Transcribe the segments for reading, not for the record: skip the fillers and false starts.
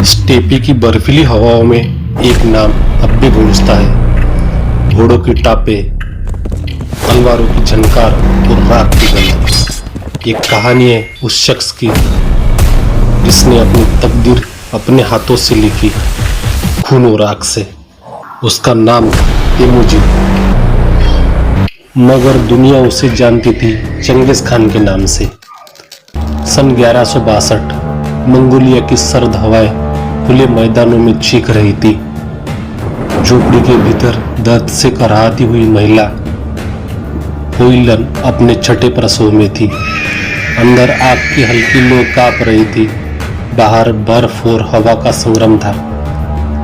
Steppe की बर्फीली हवाओं में एक नाम अब भी गूंजता है। घोड़ों की टापे, तलवारों की झनकार और राख की गंध। ये कहानी है उस शख्स की जिसने अपनी तकदीर अपने हाथों से लिखी, खून और आग से। उसका नाम तेमुजिन, मगर दुनिया उसे जानती थी चंगेज खान के नाम से। सन 1162 मंगोलिया की सर्द हवाएं खुले मैदानों में चीख रही थी। झोपड़ी के भीतर दर्द से कराहती हुई महिला होइलन अपने छठे प्रसव में थी। अंदर आग की हल्की लौ कांप रही थी। बाहर बर्फ और हवा का संग्राम था।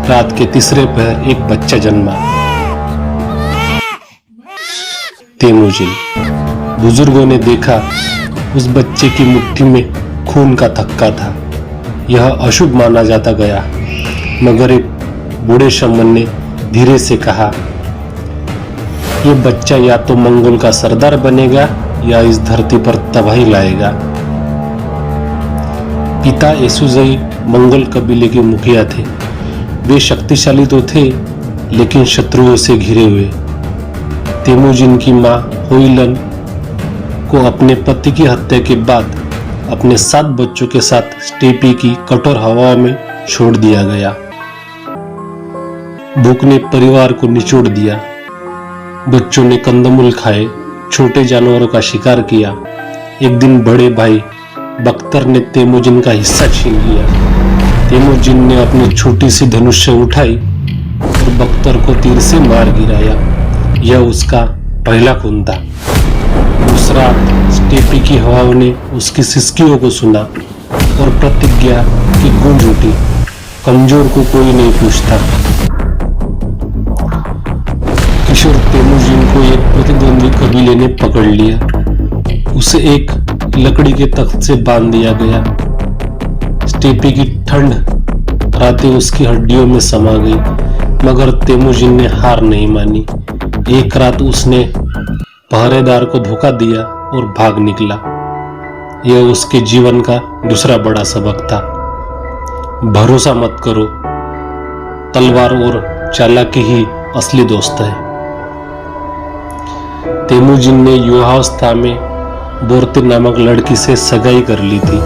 रात के तीसरे पहर एक बच्चा जन्मा, तेमुजिन। बुजुर्गों ने देखा उस बच्चे की मुट्ठी में खून का थक्का था। यह अशुभ माना जाता गया, मगर एक बूढ़े शमन ने धीरे से कहा, यह बच्चा या तो मंगोल का सरदार बनेगा या इस धरती पर तबाही लाएगा। पिता येसुजई मंगोल कबीले के मुखिया थे। वे शक्तिशाली तो थे, लेकिन शत्रुओं से घिरे हुए। तेमुजिन की मां होइलन को अपने पति की हत्या के बाद अपने 7 बच्चों के साथ स्टेपी की कठोर हवाओं में छोड़ दिया गया। भूख ने परिवार को निचोड़ दिया। बच्चों ने कंदमूल खाए, छोटे जानवरों का शिकार किया। एक दिन बड़े भाई बख्तर ने तेमुजिन का हिस्सा छीन लिया। तेमुजिन ने अपनी छोटी सी धनुष्य उठाई और बख्तर को तीर से मार गिराया। यह उसका पहला खून था। उस रात स्टेपी की हवाओं ने उसकी सिसकियों को सुना और प्रतिज्ञा की गूंज उठी, कमजोर को कोई नहीं पूछता। किशोर तेमुजिन को एक प्रतिद्वंदी कबीले ने पकड़ लिया। उसे एक लकड़ी के तख्त से बांध दिया गया। स्टेपी की ठंड रातें उसकी हड्डियों में समा गई, मगर तेमुजिन ने हार नहीं मानी। एक रात उसने पहरेदार को धोखा दिया और भाग निकला। यह उसके जीवन का दूसरा बड़ा सबक था। भरोसा मत करो, तलवार और चालाकी ही असली दोस्त है। तेमुजिन ने युवावस्था में बोरते नामक लड़की से सगाई कर ली थी।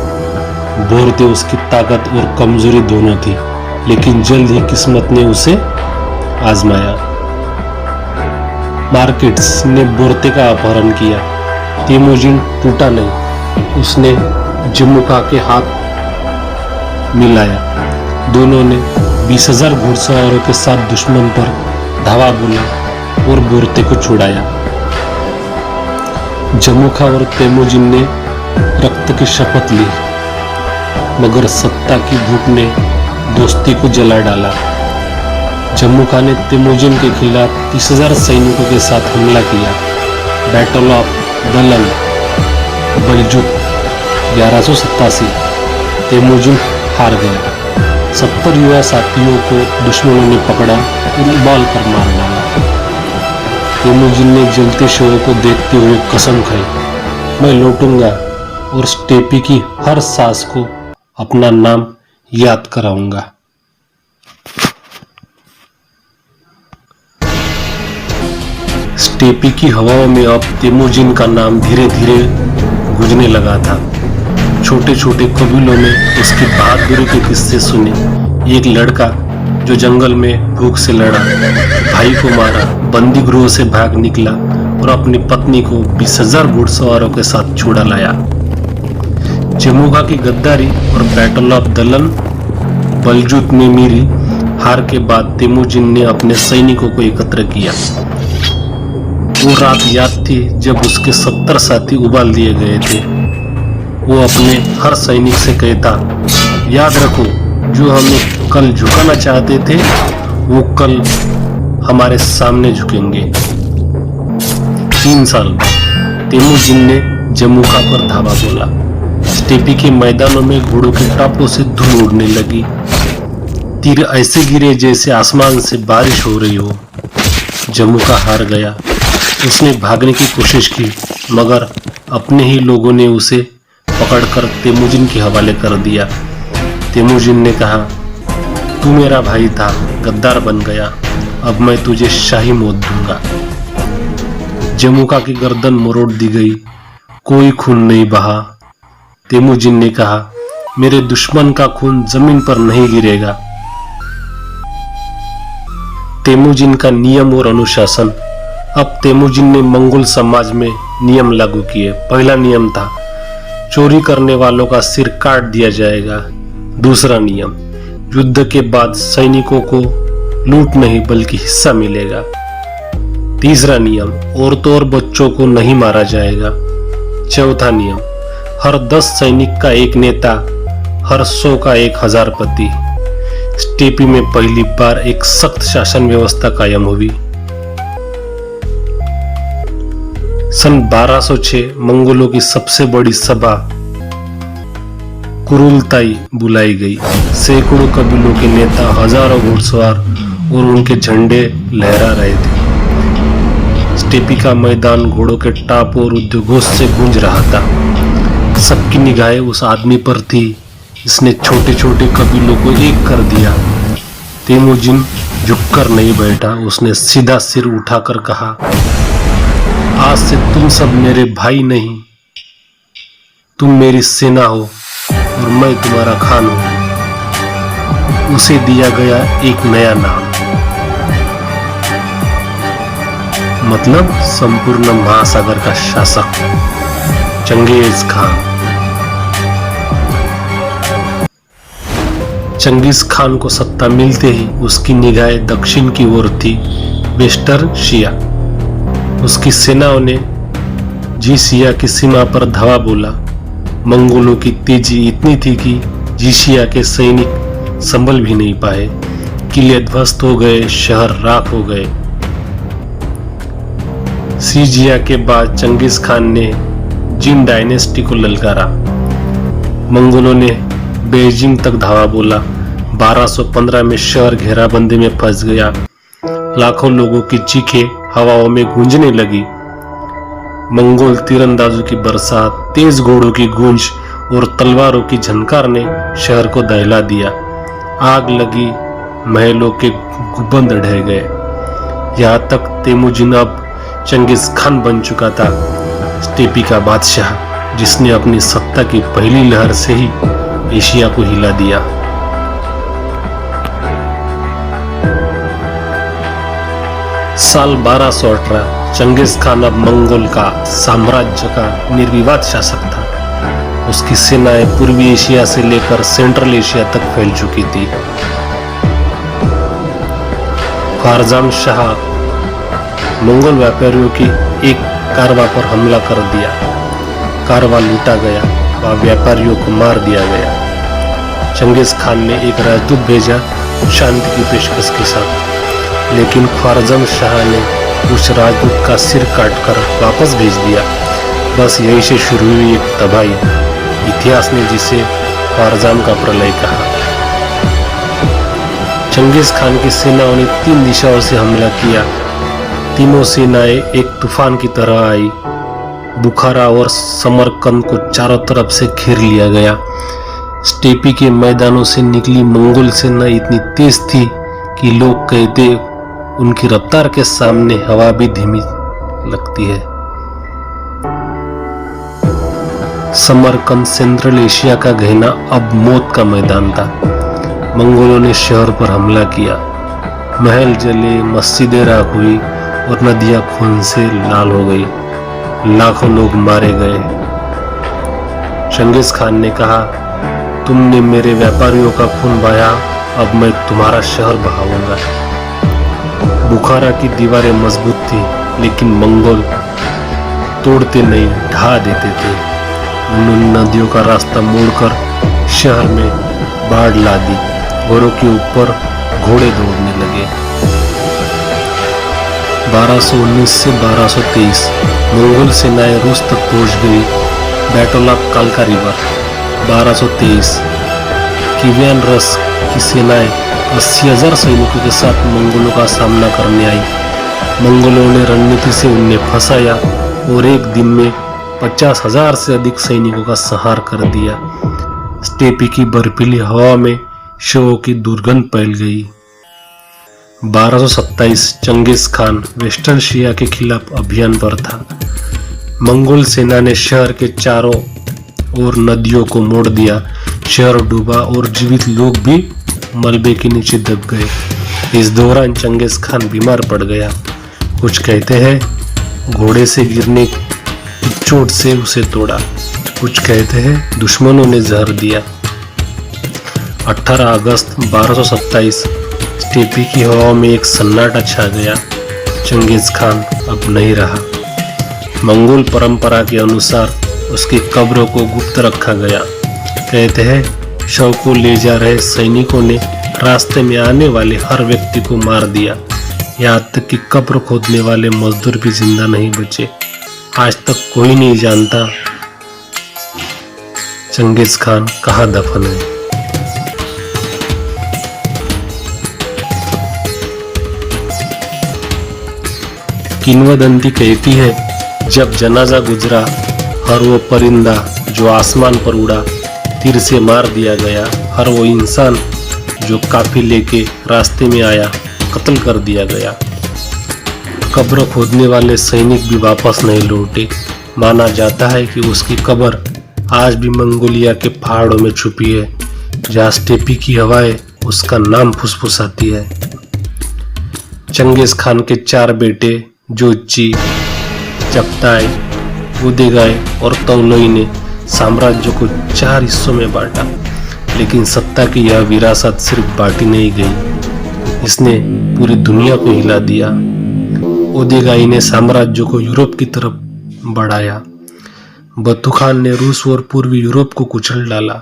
बोरते उसकी ताकत और कमजोरी दोनों थी, लेकिन जल्द ही किस्मत ने उसे आजमाया। मार्केट्स ने बोरते का अपहरण किया। तेमुजिन टूटा नहीं, उसने जमुका के हाथ मिलाया। दोनों ने 20,000 घुड़सवारों के साथ दुश्मन पर धावा बोला और बोरते को छुड़ाया। जमुका और तेमुजिन ने रक्त की शपथ ली, मगर सत्ता की भूख ने दोस्ती को जला डाला। जमुका ने तेमुजिन के खिलाफ 30,000 सैनिकों के साथ हमला किया। Battle of Dalan, बलजुक 1187। तेमुजिन हार गया। 70 युवा साथियों को दुश्मनों ने पकड़ा और उबाल कर मार डाला। तेमुजिन ने जलते शवों को देखते हुए कसम खाई, मैं लौटूंगा और स्टेपी की हर सांस को अपना नाम याद कराऊंगा। स्टेपी की हवाओं में अब तेमुजिन का नाम धीरे धीरे गूंजने लगा था। छोटे छोटे कबीलों में उसकी बहादुरी के किस्से सुने। एक लड़का जो जंगल में भूख से लड़ा, भाई को मारा, बंदी गृह से भाग निकला और अपनी पत्नी को 20,000 घुड़सवारों के साथ छुड़ा लाया। जमुका की गद्दारी और बैटल ऑफ दलन, बलजूत में मेरी हार के बाद तेमुजिन ने अपने सैनिकों को एकत्र किया। वो रात याद थी जब उसके 70 साथी उबाल दिए गए थे। वो अपने हर सैनिक से कहता, याद रखो, जो हमें कल झुकाना चाहते थे वो कल हमारे सामने झुकेंगे। 3 साल बाद तेमुजिन ने जमुका पर धावा बोला। स्टेपी के मैदानों में घोड़ों के टापों से धूल उड़ने लगी। तीर ऐसे गिरे जैसे आसमान से बारिश हो रही हो। जमुका हार गया। उसने भागने की कोशिश की, मगर अपने ही लोगों ने उसे पकड़कर तेमुजिन के हवाले कर दिया। तेमुजिन ने कहा, तू मेरा भाई था, गद्दार बन गया, अब मैं तुझे शाही मौत दूंगा। जमुका की गर्दन मरोड़ दी गई, कोई खून नहीं बहा। तेमुजिन ने कहा, मेरे दुश्मन का खून जमीन पर नहीं गिरेगा। तेमुजिन का नियम और अनुशासन। अब तेमुजिन ने मंगोल समाज में नियम लागू किए। पहला नियम था, चोरी करने वालों का सिर काट दिया जाएगा। दूसरा नियम, युद्ध के बाद सैनिकों को लूट नहीं बल्कि हिस्सा मिलेगा। तीसरा नियम, औरतों और बच्चों को नहीं मारा जाएगा। चौथा नियम, हर 10 सैनिक का एक नेता, हर 100 का 1000 पति। स्टेपी में पहली बार एक सख्त शासन व्यवस्था कायम हुई। सन 1206 मंगोलों की सबसे बड़ी सभा कुरुलताई बुलाई गई। सैकड़ों कबीलों के नेता, हजारों घुड़सवार और उनके झंडे लहरा रहे थे। स्टेपी का मैदान घोड़ों के टाप और उद्घोष से गूंज रहा था। सबकी निगाहें उस आदमी पर थी जिसने छोटे छोटे कबीलों को एक कर दिया। तेमुजिन झुककर नहीं बैठा, उसने सीधा सिर उठाकर कहा, आज से तुम सब मेरे भाई नहीं, तुम मेरी सेना हो और मैं तुम्हारा खान हूं। उसे दिया गया एक नया नाम, मतलब संपूर्ण महासागर का शासक, चंगेज खान। चंगेज खान को सत्ता मिलते ही उसकी निगाहें दक्षिण की ओर थी, वेस्टर्न शिया। उसकी सेनाओं ने जीसिया की सीमा पर धावा बोला। मंगोलों की तेजी इतनी थी कि जीसिया के सैनिक संभल भी नहीं पाए। किले ध्वस्त हो गए, शहर राख हो गए। सीजिया के बाद चंगेज खान ने जिन डायनेस्टी को ललकारा। मंगोलों ने बेजिंग तक धावा बोला। 1215 में शहर घेराबंदी में फंस गया। लाखों लोगों की चीखें हवाओं में गूंजने लगी। मंगोल तीरंदाजों की बरसात, तेज घोड़ों की गूंज और तलवारों की झनकार ने शहर को दहला दिया। आग लगी, महलों के गुंबद ढह गए। यहाँ तक तेमुजिन अब चंगेज खान बन चुका था, स्टेपी का बादशाह, जिसने अपनी सत्ता की पहली लहर से ही एशिया को हिला दिया। साल 1218 चंगेज खान अब मंगोल का साम्राज्य का निर्विवाद शासक था। उसकी सेनाएं पूर्वी एशिया से लेकर सेंट्रल एशिया तक फैल चुकी थी। ख्वारज़म शाह मंगोल व्यापारियों की एक कारवा पर हमला कर दिया। कारवा लूटा गया व व्यापारियों को मार दिया गया। चंगेज खान ने एक राजदूत भेजा शांति की पेशकश के साथ, लेकिन ख्वारज़म शाह ने उस राजदूत का सिर काटकर वापस भेज दिया। बस यही से शुरू हुई एक तबाही, इतिहास ने जिसे ख्वारज़म का प्रलय कहा। चंगेज खान की सेनाओं ने 3 दिशाओं से हमला किया। तीनों सेनाएं एक तूफान की तरह आई। बुखारा और समरकंद को चारों तरफ से घेर लिया गया। स्टेपी के मैदानों से निकली मंगोल सेना इतनी तेज थी कि लोग कहते उनकी रफ्तार के सामने हवा भी धीमी लगती है। समरकंद सेंट्रल एशिया का गहना अब मौत का मैदान था। मंगोलों ने शहर पर हमला किया। महल जले, मस्जिदें राख हुई और नदियां खून से लाल हो गई। लाखों लोग मारे गए। चंगेज खान ने कहा, तुमने मेरे व्यापारियों का खून बहाया, अब मैं तुम्हारा शहर बहाऊंगा। बुखारा की दीवारें मजबूत थी, लेकिन मंगोल तोड़ते नहीं, ढहा देते थे। उन्होंने नदियों का रास्ता मोड़कर शहर में बाढ़ ला दी। घोड़ों के ऊपर घोड़े दौड़ने लगे। 1219 से 1223 मंगोल सेनाएं रूस तक पहुंच गई। बैटल ऑफ कालका रिवर 1223 किवियन रस की सेनाएं 80,000 सैनिकों के साथ मंगोलों का सामना करने आई। मंगोलों ने रणनीति से उन्हें फंसाया और एक दिन में 50,000 से अधिक सैनिकों का संहार कर दिया। स्टेपी की बर्फीली हवा में शवों की दुर्गंध फैल गई। 1227 चंगेज खान वेस्टर्न शिया के खिलाफ अभियान पर था। मंगोल सेना ने शहर के चारों ओर नदियों को मोड़ दिया। शहर डूबा और जीवित लोग भी मलबे के नीचे दब गए। इस दौरान चंगेज खान बीमार पड़ गया। कुछ कहते हैं घोड़े से गिरने की चोट से उसे तोड़ा, कुछ कहते हैं दुश्मनों ने जहर दिया। 18 अगस्त 1227 स्टेपी की हवाओं में एक सन्नाटा छा गया। चंगेज खान अब नहीं रहा। मंगोल परंपरा के अनुसार उसकी कब्र को गुप्त रखा गया। कहते हैं शव को ले जा रहे सैनिकों ने रास्ते में आने वाले हर व्यक्ति को मार दिया। यहाँ तक कि कब्र खोदने वाले मजदूर भी जिंदा नहीं बचे। आज तक कोई नहीं जानता चंगेज खान कहाँ दफन है। किंवदंती कहती है जब जनाजा गुजरा, हर वो परिंदा जो आसमान पर उड़ा तीर से मार दिया गया। हर वो इंसान जो काफिले के रास्ते में आया कत्ल कर दिया गया। कब्र खोदने वाले सैनिक भी वापस नहीं लौटे। माना जाता है कि उसकी कब्र आज भी मंगोलिया के पहाड़ों में छुपी है, जहाँ स्टेपी की हवाएं उसका नाम फुसफुसाती है। चंगेज खान के 4 बेटे जोची, चगताई, उदेगाई और तौलोई ने साम्राज्य को 4 हिस्सों में बांटा, लेकिन सत्ता की यह विरासत सिर्फ बांटी नहीं गई, इसने पूरी दुनिया को हिला दिया। उदेगाई ने साम्राज्य को यूरोप की तरफ बढ़ाया। बतू खान ने रूस और पूर्वी यूरोप को कुचल डाला।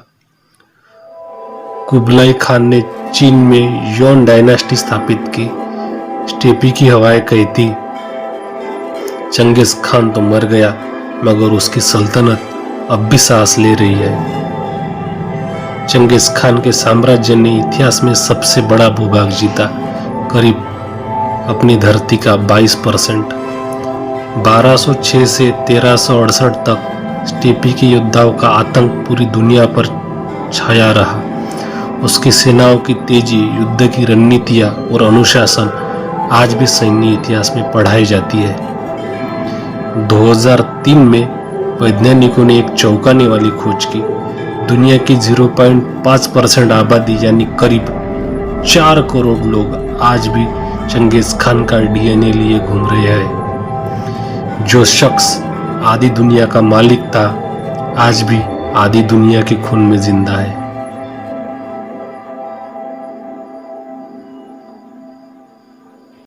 कुबलाई खान ने चीन में यौन डायनास्टी स्थापित की। स्टेपी की हवाएं कहती चंगेज खान तो मर गया, मगर उसकी सल्तनत अब भी सांस ले रही है। चंगेज खान के साम्राज्य ने इतिहास में सबसे बड़ा भूभाग जीता, करीब अपनी धरती का 22%। 1206 से 1368 तक स्टेपी के योद्धाओं का आतंक पूरी दुनिया पर छाया रहा। उसकी सेनाओं की तेजी, युद्ध की रणनीतियां और अनुशासन आज भी सैन्य इतिहास में पढ़ाई जाती है। 2003 में वैज्ञानिकों ने एक चौंकाने वाली खोज की। दुनिया की 0.5% आबादी यानी करीब 4 करोड़ लोग आज भी चंगेज खान का डीएनए लिए घूम रहे हैं। जो शख्स आधी दुनिया का मालिक था, आज भी आधी दुनिया के खून में जिंदा है।